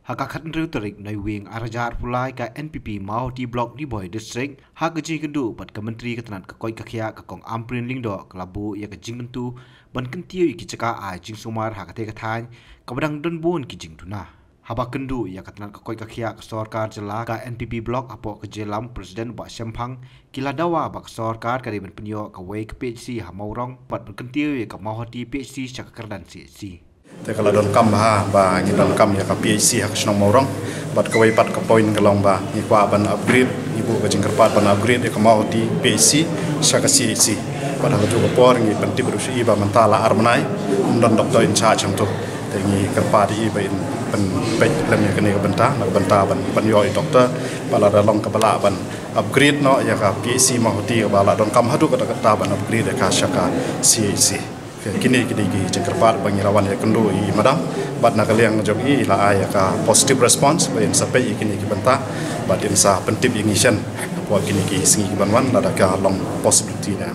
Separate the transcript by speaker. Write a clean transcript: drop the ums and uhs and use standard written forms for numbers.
Speaker 1: Hakakat nriu tarik nai wing arajar pulai ka NPP mau di blok di boy district hak keji kendu pat ke menteri ketenan ke koi kakia ke kong amprin lingdo kelabu ya ke jing kentu ban kentiu ki ceka a jing sumar hakate kathan kabadang don bon ki jing tuna haba kendu ya ketenan ke koi kakia ke sorkar jela ka NPP blok apo ke jelam presiden ba sempang kila dawa ba ke sorkar ka ban penyo ke wei ke PHC ha maurong pat ban kentiu ya ke mau hati PHC caka kerdan si
Speaker 2: แต่kalau don kam ba ngi don kam ya ka PHC hak snong morong bat ka pat ka point kalong ba ni kwa ban upgrade ibu ka jingkerpat ban upgrade ya ka mau di PHC saka CHC pada haju ko por ngi penti berusi ba mentala armanai don doktor in charge untuk tengi kerpat i ba in pen pej lem ya kene ka benta ban yo i doktor bala dalong ka bala ban upgrade no ya ka PHC mau di ka bala don kam hadu ka ta ban upgrade ka saka CHC kini jengkerpat pengirawan ya kendo i madang bat nakaliang jogi la aya ka positive response bain sampai kini benta bat insa pentip ingishan buat kini singi banwan la ka long possibility na